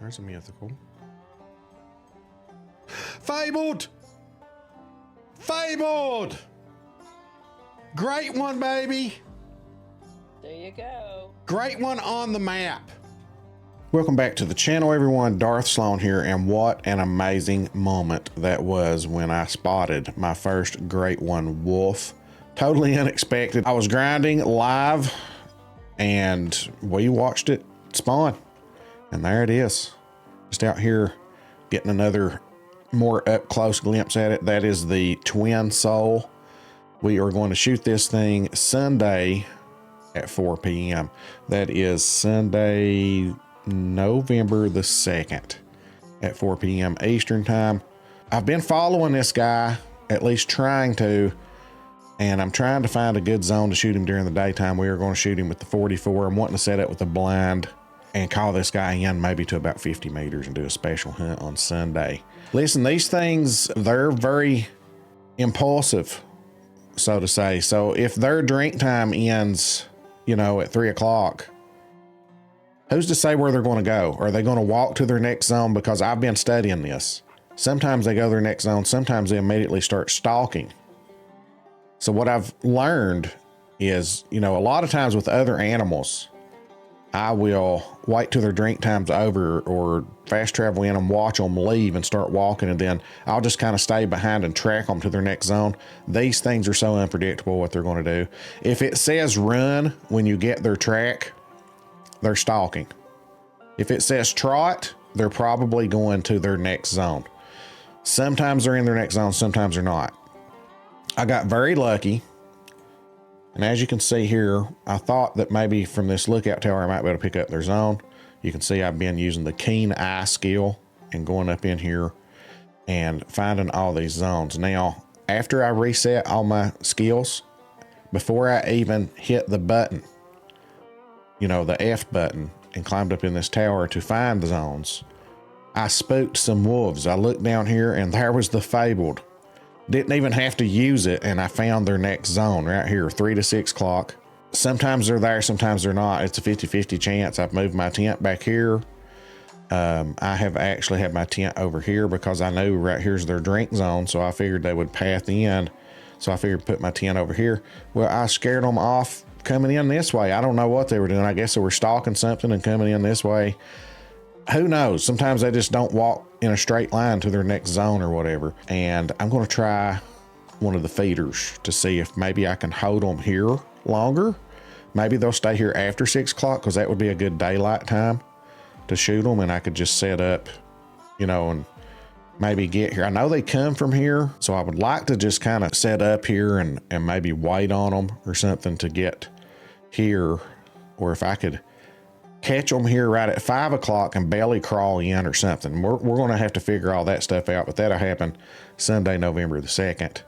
There's a mythical. Fabled! Fabled! Great one, baby! There you go. Great one on the map. Welcome back to the channel, everyone. Darth Slone here, and what an amazing moment that was when I spotted my first great one wolf. Totally unexpected. I was grinding live and we watched it spawn, and there it is. Just out here getting another more up close glimpse at it. That is the twin soul. We are going to shoot this thing Sunday at 4 p.m. That is Sunday, November the 2nd at 4 p.m. Eastern time. I've been following this guy, at least trying to, and I'm trying to find a good zone to shoot him during the daytime. We are going to shoot him with the 44. I'm wanting to set up with a blind and call this guy in maybe to about 50 meters and do a special hunt on Sunday. Listen, these things, they're very impulsive, so to say. So if their drink time ends, you know, at 3 o'clock, who's to say where they're going to go? Are they going to walk to their next zone? Because I've been studying this. Sometimes they go to their next zone. Sometimes they immediately start stalking. So what I've learned is, you know, a lot of times with other animals, I will wait till their drink time's over or fast travel in and watch them leave and start walking, and then I'll just kind of stay behind and track them to their next zone. These things are so unpredictable what they're going to do. If it says run when you get their track, they're stalking. If it says trot, they're probably going to their next zone. Sometimes they're in their next zone, sometimes they're not. I got very lucky. And as you can see here, I thought that maybe from this lookout tower, I might be able to pick up their zone. You can see I've been using the keen eye skill and going up in here and finding all these zones. Now, after I reset all my skills, before I even hit the button, you know, the F button, and climbed up in this tower to find the zones, I spooked some wolves. I looked down here and there was the fabled. Didn't even have to use it, and I found their next zone right here, 3 to 6 o'clock. Sometimes they're there, sometimes they're not. It's a 50-50 chance. I've moved my tent back here. I have actually had my tent over here because I knew right here's their drink zone, so I figured they would path in. So I figured put my tent over here. Well, I scared them off coming in this way. I don't know what they were doing. I guess they were stalking something and coming in this way. Who knows? Sometimes they just don't walk in a straight line to their next zone or whatever. And I'm going to try one of the feeders to see if maybe I can hold them here longer. Maybe they'll stay here after 6 o'clock, because that would be a good daylight time to shoot them. And I could just set up, you know, and maybe get here. I know they come from here, so I would like to just kind of set up here and maybe wait on them or something to get here. Or if I could catch them here right at 5 o'clock and belly crawl in or something. We're going to have to figure all that stuff out, but that'll happen Sunday, November the 2nd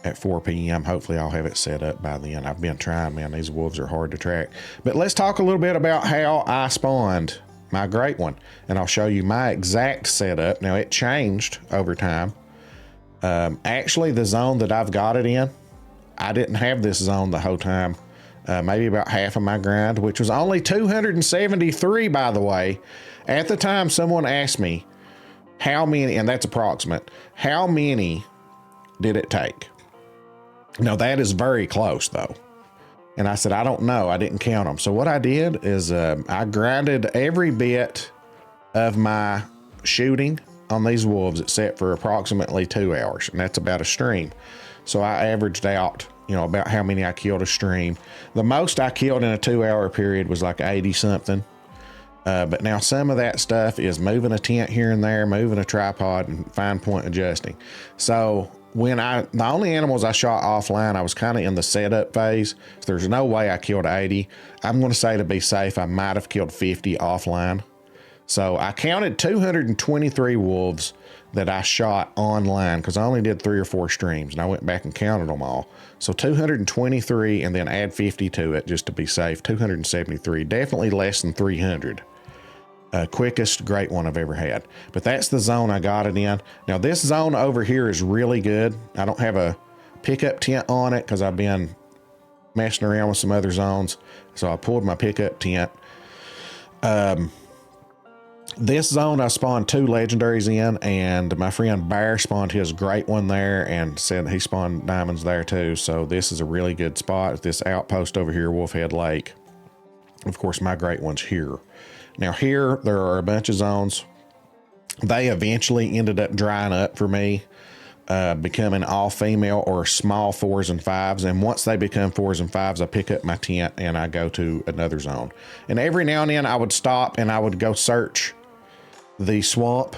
at 4 p.m. Hopefully I'll have it set up by then. I've been trying, man. These wolves are hard to track. But let's talk a little bit about how I spawned my great one, and I'll show you my exact setup. Now, it changed over time. Actually, the zone that I've got it in, I didn't have this zone the whole time. Maybe about half of my grind, which was only 273, by the way. At the time, someone asked me how many, and that's approximate, how many did it take? Now, that is very close, though. And I said, I don't know. I didn't count them. So what I did is I grinded every bit of my shooting on these wolves except for approximately 2 hours, and that's about a stream. So I averaged out, you know, about how many I killed a stream. The most I killed in a 2-hour period was like 80 something. But now some of that stuff is moving a tent here and there, moving a tripod, and fine point adjusting. So when the only animals I shot offline, I was kind of in the setup phase. So there's no way I killed 80. I'm going to say, to be safe, I might have killed 50 offline. So I counted 223 wolves that I shot online, because I only did 3 or 4 streams, and I went back and counted them all. So 223, and then add 50 to it just to be safe. 273, definitely less than 300. Quickest great one I've ever had. But that's the zone I got it in. Now this zone over here is really good. I don't have a pickup tent on it because I've been messing around with some other zones. So I pulled my pickup tent. This zone I spawned 2 legendaries in, and my friend Bear spawned his great one there and said he spawned diamonds there too. So this is a really good spot. This outpost over here, Wolfhead Lake. Of course, my great one's here. Now here, there are a bunch of zones. They eventually ended up drying up for me, becoming all female or small 4s and 5s. And once they become 4s and 5s, I pick up my tent and I go to another zone. And every now and then I would stop and I would go search the swamp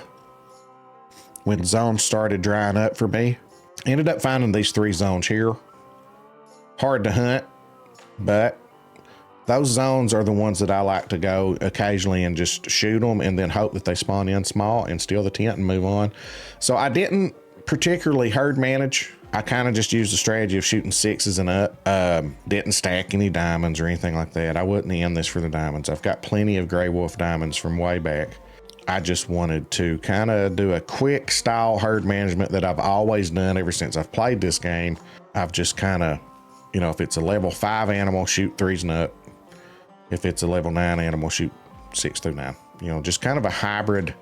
when zones started drying up for me. Ended up finding these 3 zones here. Hard to hunt, but those zones are the ones that I like to go occasionally and just shoot them and then hope that they spawn in small and steal the tent and move on. So I didn't particularly herd manage. I kind of just used the strategy of shooting 6s and up. Didn't stack any diamonds or anything like that. I wasn't in this for the diamonds. I've got plenty of Grey Wolf diamonds from way back. I just wanted to kind of do a quick style herd management that I've always done ever since I've played this game. I've just kind of, you know, if it's a level 5 animal, shoot 3s and up. If it's a level 9 animal, shoot 6 through 9. You know, just kind of a hybrid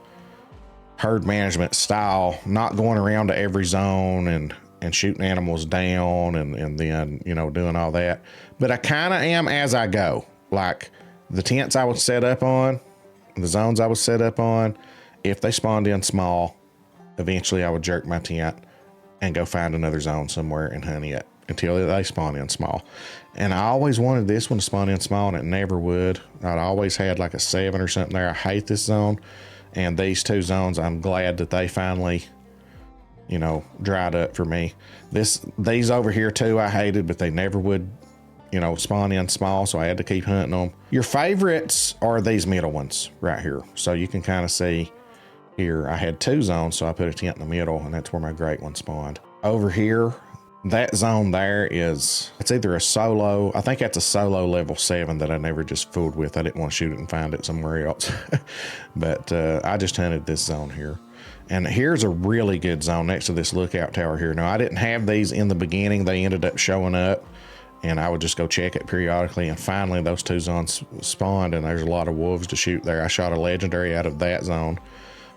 herd management style, not going around to every zone and shooting animals down and then, you know, doing all that. But I kind of am as I go. Like the tents I would set up on, the zones I was set up on, if they spawned in small, eventually I would jerk my tent and go find another zone somewhere and hunt it until they spawn in small. And I always wanted this one to spawn in small and it never would. I'd always had like a 7 or something there. I hate this zone. And these 2 zones, I'm glad that they finally, you know, dried up for me. These over here too, I hated, but they never would, you know, spawn in small, so I had to keep hunting them. Your favorites are these middle ones right here. So you can kind of see here, I had 2 zones, so I put a tent in the middle, and that's where my great one spawned. Over here, that zone there it's either a solo, I think that's a solo level 7 that I never just fooled with. I didn't want to shoot it and find it somewhere else. But I just hunted this zone here. And here's a really good zone next to this lookout tower here. Now, I didn't have these in the beginning. They ended up showing up, and I would just go check it periodically. And finally, those 2 zones spawned, and there's a lot of wolves to shoot there. I shot a legendary out of that zone.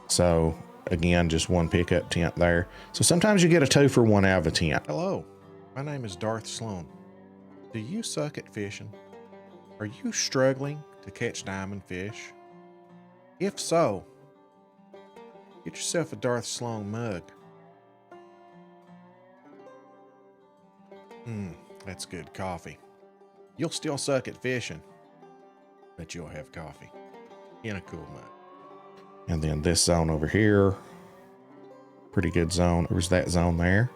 So again, just 1 pickup tent there. So sometimes you get a 2 for 1 out of a tent. Hello, my name is Darth Slone. Do you suck at fishing? Are you struggling to catch diamond fish? If so, get yourself a Darth Slone mug. That's good coffee. You'll still suck at fishing, but you'll have coffee in a cool mug. And then this zone over here, pretty good zone. There was that zone there.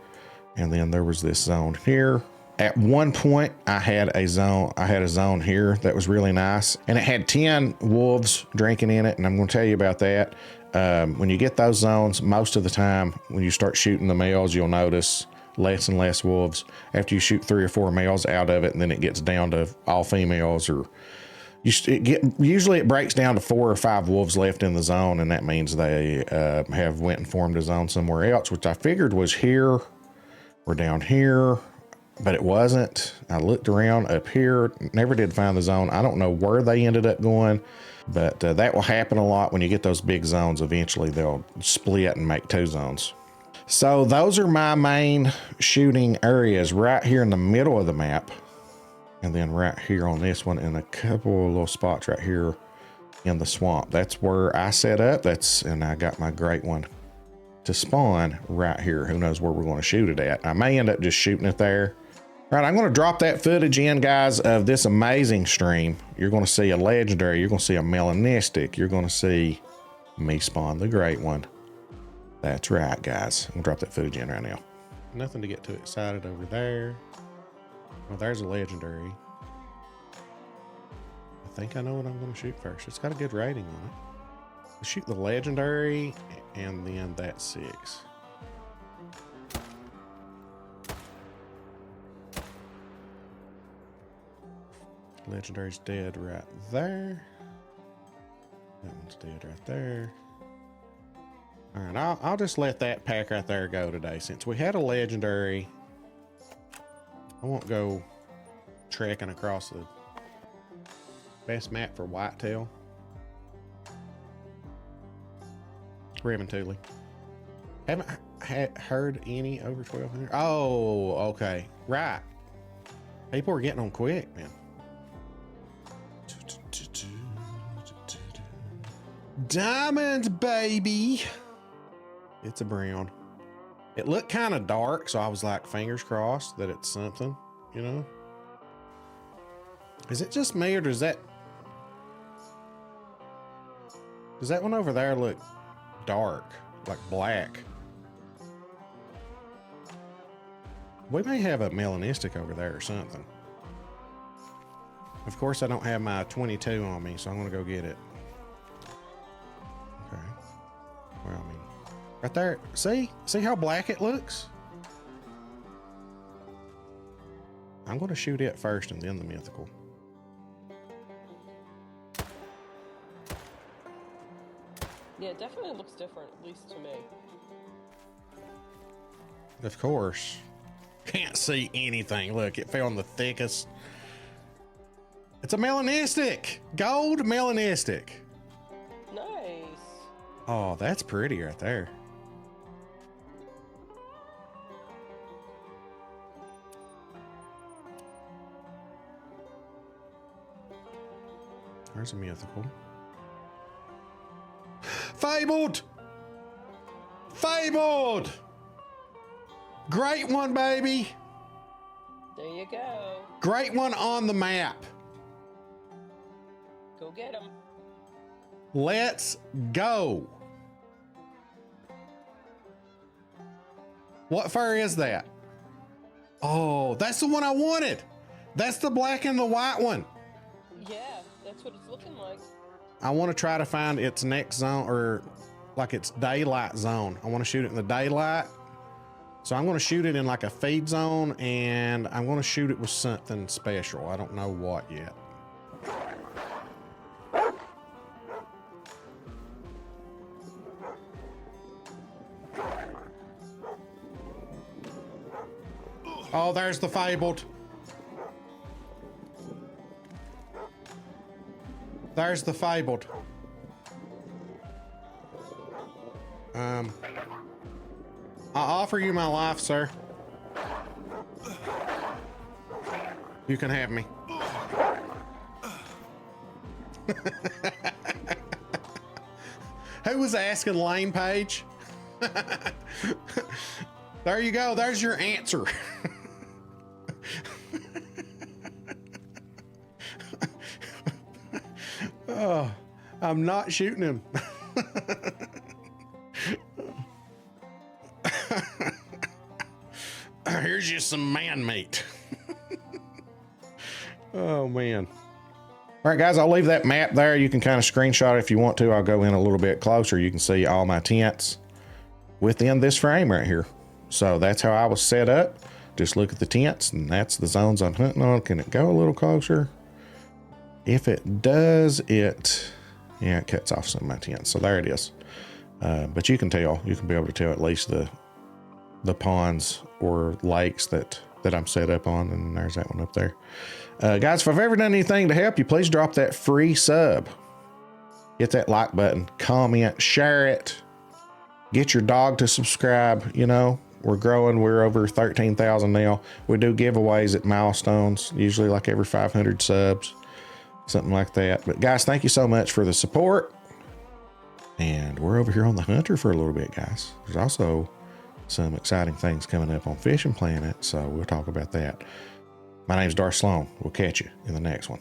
And then there was this zone here. At one point I had a zone here that was really nice, and it had 10 wolves drinking in it. And I'm going to tell you about that. When you get those zones, most of the time when you start shooting the males, you'll notice less and less wolves after you shoot 3 or 4 males out of it. And then it gets down to all females, or usually it breaks down to 4 or 5 wolves left in the zone. And that means they have went and formed a zone somewhere else, which I figured was here or down here, but it wasn't. I looked around up here, never did find the zone. I don't know where they ended up going, but that will happen a lot when you get those big zones. Eventually they'll split and make 2 zones. So those are my main shooting areas right here in the middle of the map. And then right here on this one, and a couple of little spots right here in the swamp. That's where I set up. And I got my great one to spawn right here. Who knows where we're going to shoot it at. I may end up just shooting it there. All right, I'm going to drop that footage in, guys, of this amazing stream. You're going to see a legendary. You're going to see a melanistic. You're going to see me spawn the great one. That's right, guys. I'm going to drop that footage in right now. Nothing to get too excited over there. Well, there's a legendary. I think I know what I'm going to shoot first. It's got a good rating on it. I'll shoot the legendary and then that 6. Legendary's dead right there. That one's dead right there. All right, I'll just let that pack right there go today. Since we had a legendary, I won't go trekking across the best map for whitetail. Thuley. Haven't heard any over 1,200. Oh, okay. Right. People are getting on quick, man. Diamonds, baby. It's a brown. It looked kind of dark, so I was like, fingers crossed that it's something, you know? Is it just me, or does that one over there look dark, like black? We may have a melanistic over there or something. Of course, I don't have my 22 on me, so I'm gonna go get it. Okay. Well, I mean, right there. See how black it looks? I'm gonna shoot it first and then the mythical. Yeah, it definitely looks different, at least to me. Of course. Can't see anything. Look, it fell on the thickest. It's a melanistic. Gold melanistic. Nice. Oh, that's pretty right there. There's a mythical. Fabled! Fabled! Great one, baby! There you go. Great one on the map. Go get him. Let's go. What fur is that? Oh, that's the one I wanted. That's the black and the white one. Yeah, that's what it's looking like. I want to try to find its next zone, or like its daylight zone. I want to shoot it in the daylight. So I'm going to shoot it in like a feed zone, and I'm going to shoot it with something special. I don't know what yet. Oh, there's the fabled. There's the fabled. I offer you my life, sir. You can have me. Who was asking Lane Page? There you go. There's your answer. Oh, I'm not shooting him. Here's just some man meat. Oh, man. All right, guys, I'll leave that map there. You can kind of screenshot it if you want to. I'll go in a little bit closer. You can see all my tents within this frame right here. So that's how I was set up. Just look at the tents, and that's the zones I'm hunting on. Can it go a little closer? If it does, it cuts off some of my tents. So there it is. But you can tell, you can be able to tell at least the ponds or lakes that I'm set up on, and there's that one up there. Guys, if I've ever done anything to help you, please drop that free sub. Hit that like button, comment, share it. Get your dog to subscribe. You know, we're growing. We're over 13,000 now. We do giveaways at milestones, usually like every 500 subs, something like that. But guys, thank you so much for the support. And we're over here on the Hunter for a little bit, guys. There's also some exciting things coming up on Fishing Planet, so we'll talk about that. My name's Darth Slone. We'll catch you in the next one.